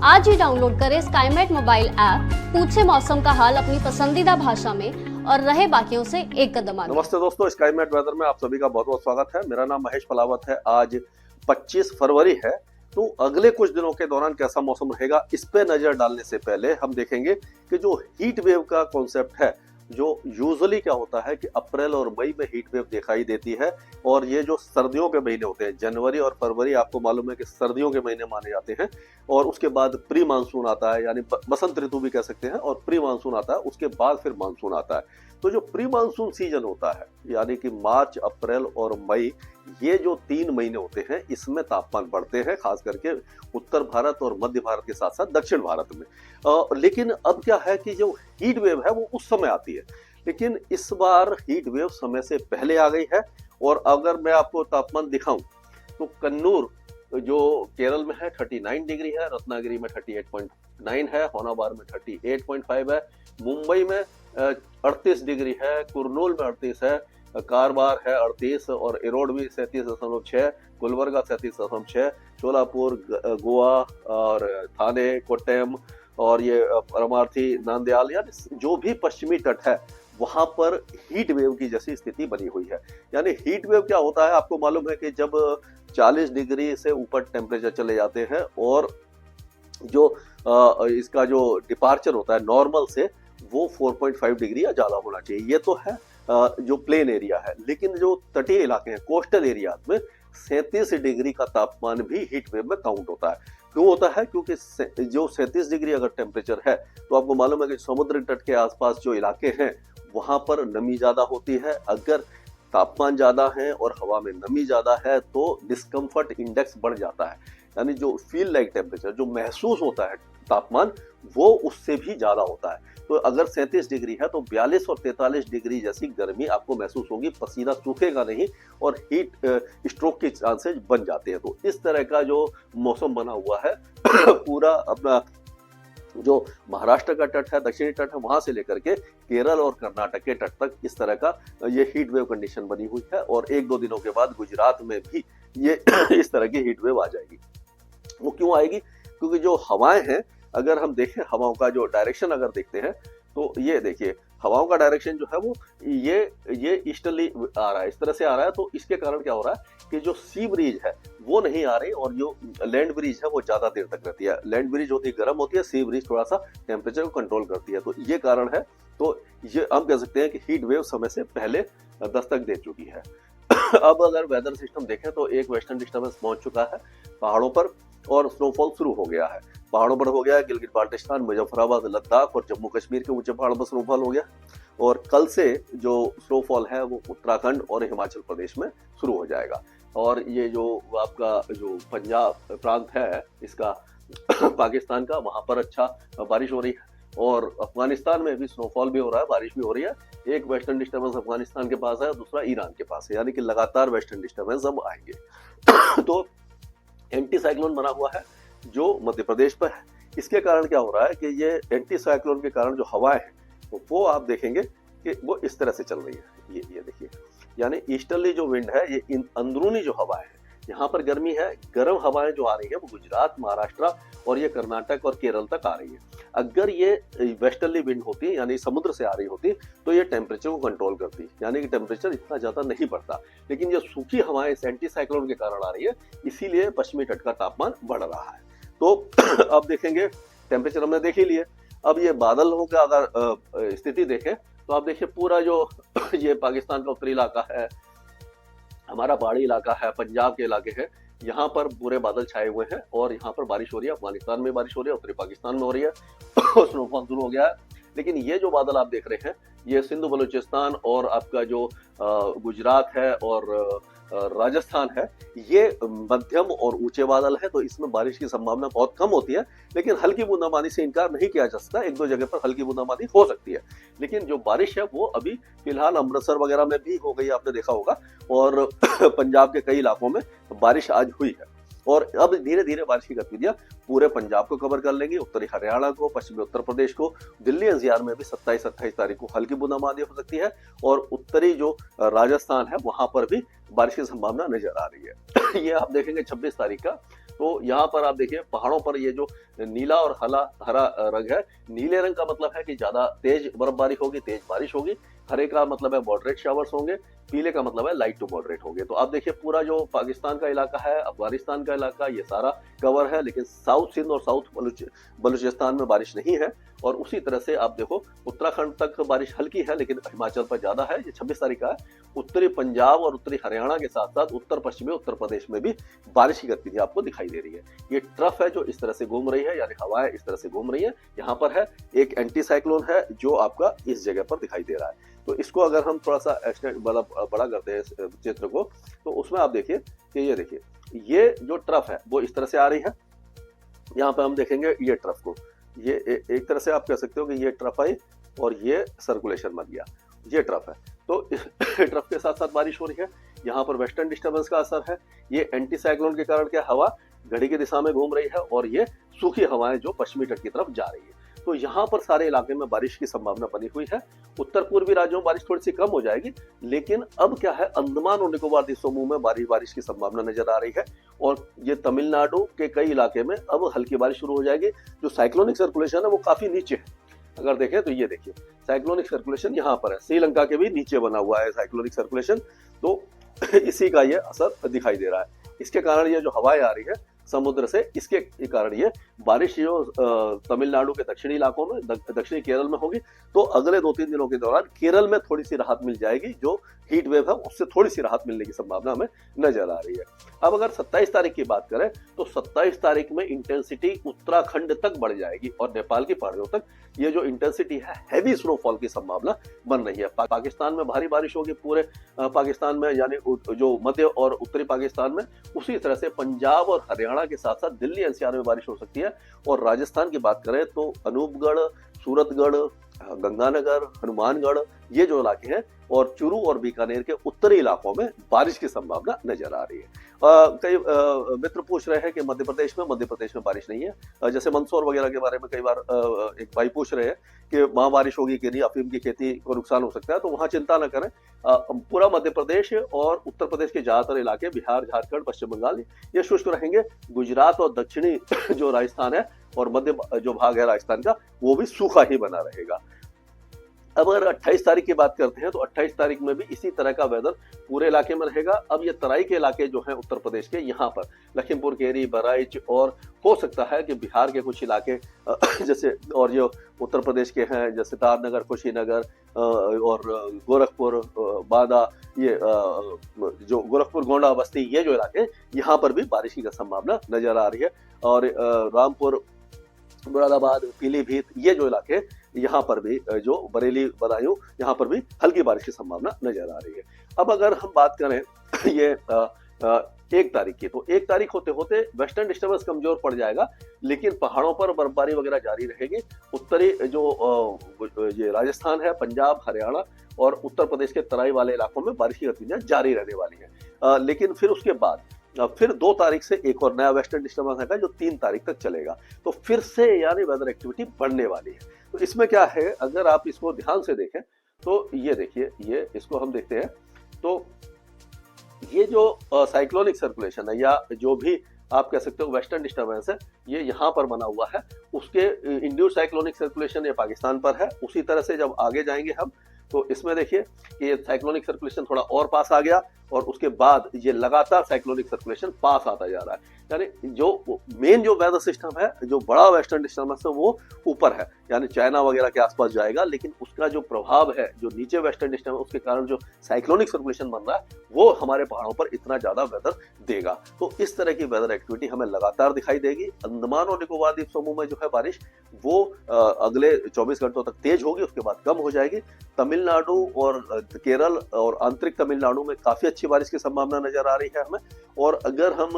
आज ही डाउनलोड करें Skymet mobile app, पूछे मौसम का हाल अपनी पसंदीदा भाषा में और रहे बाकियों से एक कदम आगे। नमस्ते दोस्तों, स्काईमेट वेदर में आप सभी का बहुत बहुत स्वागत है। मेरा नाम महेश पलावत है। आज 25 फरवरी है, तो अगले कुछ दिनों के दौरान कैसा मौसम रहेगा इस पे नजर डालने से पहले हम देखेंगे कि जो हीट वेव का कॉन्सेप्ट है, जो यूजुअली क्या होता है कि अप्रैल और मई में हीट वेव दिखाई देती है, और ये जो सर्दियों के महीने होते हैं, जनवरी और फरवरी आपको मालूम है कि सर्दियों के महीने माने जाते हैं, और उसके बाद प्री मानसून आता है, यानी बसंत ऋतु भी कह सकते हैं, और प्री मानसून आता है, उसके बाद फिर मानसून आता है। तो जो प्री मानसून सीजन होता है, यानी कि मार्च, अप्रैल और मई, ये जो 3 महीने होते हैं, इसमें तापमान बढ़ते हैं, खास करके उत्तर भारत और मध्य भारत के साथ साथ दक्षिण भारत में। लेकिन अब क्या है कि जो हीट वेव है वो उस समय आती है, लेकिन इस बार हीट वेव समय से पहले आ गई है। और अगर मैं आपको तापमान दिखाऊं तो कन्नूर जो केरल में है 39 डिग्री है, रत्नागिरी में 38.9 है, होनाबार में 38.5 है, मुंबई में 38 डिग्री है, कुरनूल में 38 है, कारवार है 38, और इरोड भी 37.6, गुलबर्गा 37.6, शोलापुर, गोवा और थाने, कोट्टयम और ये परमार्थी, नांदयाल, यानी जो भी पश्चिमी तट है वहां पर हीट वेव की जैसी स्थिति बनी हुई है। यानी हीट वेव क्या होता है, आपको मालूम है कि जब 40 डिग्री से ऊपर टेम्परेचर चले जाते हैं और जो इसका जो डिपार्चर होता है नॉर्मल से, वो 4.5 डिग्री या ज्यादा होना चाहिए। ये तो है जो प्लेन एरिया है, लेकिन जो तटीय इलाके हैं, कोस्टल एरिया में 37 डिग्री का तापमान भी हीट वेव में काउंट होता है। क्यों होता है? क्योंकि जो 37 डिग्री अगर टेम्परेचर है, तो आपको मालूम है कि समुद्र तट के आसपास जो इलाके हैं वहां पर नमी ज्यादा होती है। अगर तापमान ज्यादा है और हवा में नमी ज्यादा है तो डिस्कम्फर्ट इंडेक्स बढ़ जाता है, यानी जो फील लाइक टेम्परेचर, जो महसूस होता है तापमान, वो उससे भी ज्यादा होता है। तो अगर 37 डिग्री है तो 42 और 43 डिग्री जैसी गर्मी आपको महसूस होगी, पसीना सूखेगा नहीं और हीट स्ट्रोक के चांसेस बन जाते हैं। तो इस तरह का जो मौसम बना हुआ है पूरा अपना जो महाराष्ट्र का तट है, दक्षिणी तट है, वहां से लेकर के केरल और कर्नाटक के तट तक इस तरह का ये हीट वेव कंडीशन बनी हुई है। और 1-2 दिनों के बाद गुजरात में भी ये इस तरह की हीट वेव आ जाएगी। वो क्यों आएगी? क्योंकि जो हवाएं हैं, अगर हम देखें हवाओं का जो डायरेक्शन अगर देखते हैं, तो ये देखिए हवाओं का डायरेक्शन जो है वो ये ईस्टर्ली आ रहा है, इस तरह से आ रहा है। तो इसके कारण क्या हो रहा है कि जो सी ब्रीज है वो नहीं आ रही, और जो लैंड ब्रीज है वो ज्यादा देर तक रहती है। लैंड ब्रीज होती है गर्म होती है, सी ब्रीज थोड़ा सा टेम्परेचर को कंट्रोल करती है। तो ये कारण है। तो ये हम कह सकते हैं कि हीट वेव समय से पहले दस्तक दे चुकी है। अब अगर वेदर सिस्टम देखें तो एक वेस्टर्न डिस्टर्बेंस पहुंच चुका है पहाड़ों पर, और स्नोफॉल शुरू हो गया है। पहाड़ों पर हो गया है, गिलगित बाल्टिस्तान, मुजफ्फराबाद, लद्दाख और जम्मू कश्मीर के ऊंचे पहाड़ों पर स्नोफॉल हो गया। और कल से जो स्नोफॉल है वो उत्तराखंड और हिमाचल प्रदेश में शुरू हो जाएगा। और ये जो आपका जो पंजाब प्रांत है इसका पाकिस्तान का, वहां पर अच्छा बारिश हो रही है, और अफगानिस्तान में भी स्नोफॉल भी हो रहा है, बारिश भी हो रही है। एक वेस्टर्न डिस्टर्बेंस अफगानिस्तान के पास है, दूसरा ईरान के पास है, यानी कि लगातार वेस्टर्न डिस्टर्बेंस अब आएंगे। तो एंटी साइक्लोन बना हुआ है जो मध्य प्रदेश पर है। इसके कारण क्या हो रहा है कि ये एंटी साइक्लोन के कारण जो हवाएं हैं वो आप देखेंगे कि वो इस तरह से चल रही है। ये देखिए, यानी ईस्टर्ली जो विंड है, ये अंदरूनी जो हवाएं है, यहाँ पर गर्मी है, गर्म हवाएं जो आ रही है वो गुजरात, महाराष्ट्र और ये कर्नाटक और केरल तक आ रही है। अगर ये वेस्टर्ली विंड होती, यानी समुद्र से आ रही होती, तो ये टेम्परेचर को कंट्रोल करती, यानी कि टेम्परेचर इतना ज्यादा नहीं बढ़ता। लेकिन ये सूखी हवाएं इस एंटी साइक्लोन के कारण आ रही है, इसीलिए पश्चिमी तट का तापमान बढ़ रहा है। तो अब देखेंगे, टेम्परेचर हमने देख ही लिए। अब ये बादलों का अगर स्थिति देखें तो आप देखिए पूरा जो ये पाकिस्तान का उत्तरी इलाका है, हमारा पहाड़ी इलाका है, पंजाब के इलाके हैं, यहाँ पर पूरे बादल छाए हुए हैं और यहाँ पर बारिश हो रही है। अफगानिस्तान में बारिश हो रही है, उत्तरी पाकिस्तान में हो रही है, स्नोफॉल शुरू हो गया है। लेकिन ये जो बादल आप देख रहे हैं, ये सिंधु बलूचिस्तान और आपका जो गुजरात है और राजस्थान है, ये मध्यम और ऊंचे बादल है, तो इसमें बारिश की संभावना बहुत कम होती है। लेकिन हल्की बूंदाबांदी से इनकार नहीं किया जा सकता, 1-2 जगह पर हल्की बूंदाबांदी हो सकती है। लेकिन जो बारिश है वो अभी फिलहाल अमृतसर वगैरह में भी हो गई, आपने देखा होगा, और पंजाब के कई इलाकों में बारिश आज हुई है। और अब धीरे धीरे बारिश की गतिविधियां पूरे पंजाब को कवर कर लेंगी, उत्तरी हरियाणा को, पश्चिमी उत्तर प्रदेश को, दिल्ली एनसीआर में भी 27-28 तारीख को हल्की बूंदाबांदी हो सकती है, और उत्तरी जो राजस्थान है वहां पर भी बारिश की संभावना नजर आ रही है। ये आप देखेंगे 26 तारीख का तो यहाँ पर आप देखिए पहाड़ों पर ये जो नीला और हरा रंग है, नीले रंग का मतलब है कि ज्यादा तेज बर्फबारी होगी, तेज बारिश होगी। हरे का मतलब है मॉडरेट शावर्स होंगे, पीले का मतलब है लाइट टू मॉडरेट होंगे। तो आप देखिए पूरा जो पाकिस्तान का इलाका है, अफगानिस्तान का इलाका, ये सारा कवर है, लेकिन साउथ सिंध और साउथ बलूचिस्तान में बारिश नहीं है। और उसी तरह से आप देखो उत्तराखंड तक बारिश हल्की है, लेकिन हिमाचल पर ज्यादा है। ये 26 तारीख का है। उत्तरी पंजाब और उत्तरी हरियाणा के साथ साथ उत्तर पश्चिमी उत्तर प्रदेश में भी बारिश की गतिविधि आपको दिखाई दे रही है। ये ट्रफ है जो इस तरह से घूम रही है, यानी हवाएं इस तरह से घूम रही है। यहाँ पर है एक एंटी साइक्लोन है जो आपका इस जगह पर दिखाई दे रहा है। तो इसको अगर हम थोड़ा सा बड़ा करते हैं चित्र को, तो उसमें आप देखिए कि ये देखिए ये जो ट्रफ है वो इस तरह से आ रही है। यहाँ पे हम देखेंगे ये ट्रफ को, ये एक तरह से आप कह सकते हो कि ये ट्रफ आई और ये सर्कुलेशन बन गया, ये ट्रफ है। तो इस ट्रफ के साथ साथ बारिश हो रही है। यहाँ पर वेस्टर्न डिस्टर्बेंस का असर है। ये एंटी साइक्लोन के कारण क्या हवा घड़ी की दिशा में घूम रही है और ये सूखी हवाएं जो पश्चिमी तट की तरफ जा रही है। तो यहाँ पर सारे इलाके में बारिश की संभावना बनी हुई है। उत्तर पूर्वी राज्यों में बारिश थोड़ी सी कम हो जाएगी, लेकिन अब क्या है अंडमान और निकोबार द्वीप समूह में बारिश की संभावना नजर आ रही है। और ये तमिलनाडु के कई इलाके में अब हल्की बारिश शुरू हो जाएगी। जो साइक्लोनिक सर्कुलेशन है वो काफी नीचे है। अगर देखें तो ये देखिए साइक्लोनिक सर्कुलेशन यहाँ पर है, श्रीलंका के भी नीचे बना हुआ है साइक्लोनिक सर्कुलेशन। तो इसी का ये असर दिखाई दे रहा है। इसके कारण ये जो हवाएं आ रही है समुद्र से, इसके कारण ये बारिश जो तमिलनाडु के दक्षिणी इलाकों में, दक्षिणी केरल में होगी। तो अगले 2-3 दिनों के दौरान केरल में थोड़ी सी राहत मिल जाएगी। जो हीट वेव है उससे थोड़ी सी राहत मिलने की संभावना हमें नजर आ रही है। अब अगर 27 तारीख की बात करें तो 27 तारीख में इंटेंसिटी उत्तराखंड तक बढ़ जाएगी और नेपाल की पहाड़ियों तक ये जो इंटेंसिटी है हैवी स्नोफॉल की संभावना बन रही है। पाकिस्तान में भारी बारिश होगी, पूरे पाकिस्तान में, यानी जो मध्य और उत्तरी पाकिस्तान में। उसी तरह से पंजाब और हरियाणा के साथ साथ दिल्ली एनसीआर में बारिश हो सकती है। और राजस्थान की बात करें तो अनूपगढ़, सूरतगढ़, गंगानगर, हनुमानगढ़, ये जो इलाके हैं, और चूरू और बीकानेर के उत्तरी इलाकों में बारिश की संभावना नजर आ रही है। कई मित्र पूछ रहे हैं कि मध्य प्रदेश में बारिश नहीं है। जैसे मंदसौर वगैरह के बारे में कई बार एक भाई पूछ रहे हैं कि वहां बारिश होगी कि नहीं, अफीम की खेती को नुकसान हो सकता है। तो वहां चिंता न करें। पूरा मध्य प्रदेश और उत्तर प्रदेश के ज्यादातर इलाके, बिहार, झारखंड, पश्चिम बंगाल, ये शुष्क रहेंगे। गुजरात और दक्षिणी जो राजस्थान है और मध्य जो भाग है राजस्थान का, वो भी सूखा ही बना रहेगा। अब अगर 28 तारीख की बात करते हैं तो 28 तारीख में भी इसी तरह का वेदर पूरे इलाके में रहेगा। अब ये तराई के इलाके जो हैं उत्तर प्रदेश के, यहाँ पर लखीमपुर खेरी, बहराइच और हो सकता है कि बिहार के कुछ इलाके जैसे, और जो उत्तर प्रदेश के हैं जैसे सिद्धार्थनगर, कुशीनगर और गोरखपुर, बादा, ये जो गोरखपुर, गोंडा, बस्ती, ये जो इलाके, यहाँ पर भी बारिश की संभावना नजर आ रही है। और रामपुर, मुरादाबाद, पीलीभीत, ये जो इलाके, यहाँ पर भी जो बरेली, बदायूं, यहाँ पर भी हल्की बारिश की संभावना नजर आ रही है। अब अगर हम बात करें ये 1 तारीख की, तो 1 तारीख होते होते वेस्टर्न डिस्टर्बेंस कमजोर पड़ जाएगा, लेकिन पहाड़ों पर बर्फबारी वगैरह जारी रहेगी। उत्तरी जो ये राजस्थान है, पंजाब, हरियाणा और उत्तर प्रदेश के तराई वाले इलाकों में बारिश की गतिविधियां जारी रहने वाली है। लेकिन फिर उसके बाद फिर 2 तारीख से एक और नया वेस्टर्न डिस्टर्बेंस आएगा जो 3 तारीख तक चलेगा। तो फिर से यानी वेदर एक्टिविटी बढ़ने वाली है। तो इसमें क्या है, अगर आप इसको ध्यान से देखें तो ये देखिए, ये इसको हम देखते हैं तो ये जो साइक्लोनिक सर्कुलेशन है, या जो भी आप कह सकते हो वेस्टर्न डिस्टर्बेंस है, ये यहाँ पर बना हुआ है। उसके इंड्यूस साइक्लोनिक सर्कुलेशन ये पाकिस्तान पर है। उसी तरह से जब आगे जाएंगे हम तो इसमें देखिए कि ये साइक्लोनिक सर्कुलेशन थोड़ा और पास आ गया और उसके बाद ये लगातार साइक्लोनिक सर्कुलेशन पास आता जा रहा है। यानी जो मेन जो वेदर सिस्टम है, जो बड़ा वेस्टर्न डिस्टर्बेंस है, वो ऊपर है, यानी चाइना वगैरह के आसपास जाएगा, लेकिन उसका जो प्रभाव है जो नीचे वेस्टर्न डिस्टर्बेंस, उसके कारण जो साइक्लोनिक सर्कुलेशन बन रहा है वो हमारे पहाड़ों पर इतना ज्यादा वेदर देगा। तो इस तरह की वेदर एक्टिविटी हमें लगातार दिखाई देगी। अंडमान और निकोबार द्वीप समूह में जो है बारिश वो अगले 24 घंटों तक तेज होगी, उसके बाद कम हो जाएगी। तमिलनाडु और केरल और आंतरिक तमिलनाडु में काफी अच्छी बारिश की संभावना नजर आ रही है हमें। और अगर हम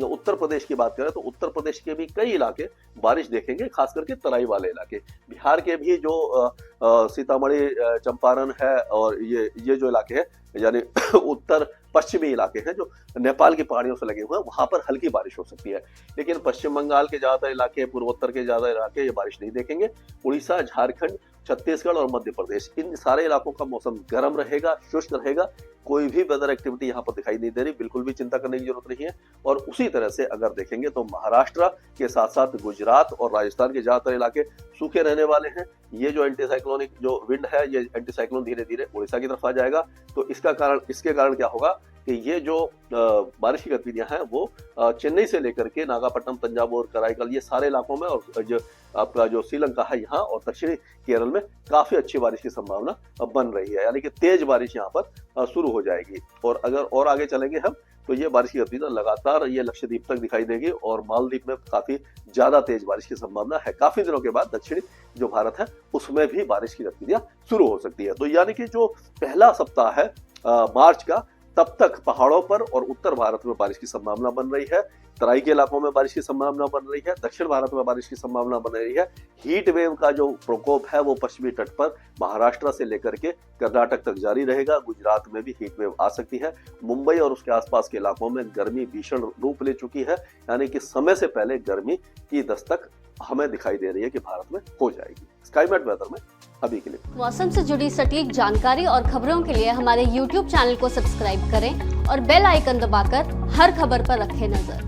उत्तर प्रदेश की बात करें तो उत्तर प्रदेश के भी कई इलाके बारिश देखेंगे, खास करके तराई वाले इलाके। बिहार के भी जो सीतामढ़ी, चंपारण है और ये जो इलाके हैं, यानी उत्तर पश्चिमी इलाके हैं जो नेपाल की पहाड़ियों से लगे हुए हैं, वहां पर हल्की बारिश हो सकती है। लेकिन पश्चिम बंगाल के ज्यादातर इलाके, पूर्वोत्तर के ज्यादा इलाके ये बारिश नहीं देखेंगे। उड़ीसा, झारखंड, छत्तीसगढ़ और मध्य प्रदेश, इन सारे इलाकों का मौसम गर्म रहेगा, शुष्क रहेगा। कोई भी वेदर एक्टिविटी यहाँ पर दिखाई नहीं दे रही, बिल्कुल भी चिंता करने की जरूरत नहीं है। और उसी तरह से अगर देखेंगे तो महाराष्ट्र के साथ साथ गुजरात और राजस्थान के ज्यादातर इलाके सूखे रहने वाले हैं। ये जो एंटी साइक्लोनिक जो विंड है, ये एंटी साइक्लोन धीरे धीरे उड़ीसा की तरफ आ जाएगा। तो इसके कारण क्या होगा कि ये जो बारिश की गतिविधियां हैं वो चेन्नई से लेकर के नागापट्टनम, तंजावुर, कराईकल, ये सारे इलाकों में, और जो आपका जो श्रीलंका है यहाँ और दक्षिणी केरल में काफी अच्छी बारिश की संभावना बन रही है, यानी कि तेज बारिश यहाँ पर शुरू हो जाएगी। और अगर और आगे चलेंगे हम तो ये बारिश की गतिविधि लगातार ये लक्षद्वीप तक दिखाई देगी और मालदीव में काफी ज्यादा तेज बारिश की संभावना है। काफी दिनों के बाद दक्षिणी जो भारत है उसमें भी बारिश की गतिविधियां शुरू हो सकती है। तो यानी कि जो पहला सप्ताह है मार्च का, तब तक पहाड़ों पर और उत्तर भारत में बारिश की संभावना बन रही है, तराई के इलाकों में बारिश की संभावना बन रही है, दक्षिण भारत में बारिश की संभावना बन रही है। हीट वेव का जो प्रकोप है वो पश्चिमी तट पर महाराष्ट्र से लेकर के कर्नाटक तक जारी रहेगा। गुजरात में भी हीट वेव आ सकती है। मुंबई और उसके आसपास के इलाकों में गर्मी भीषण रूप ले चुकी है, यानी कि समय से पहले गर्मी की दस्तक हमें दिखाई दे रही है कि भारत में हो जाएगी। स्काईमेट वेदर में अभी के लिए मौसम से जुड़ी सटीक जानकारी और खबरों के लिए हमारे YouTube चैनल को सब्सक्राइब करें और बेल आइकन दबाकर हर खबर पर रखें नजर।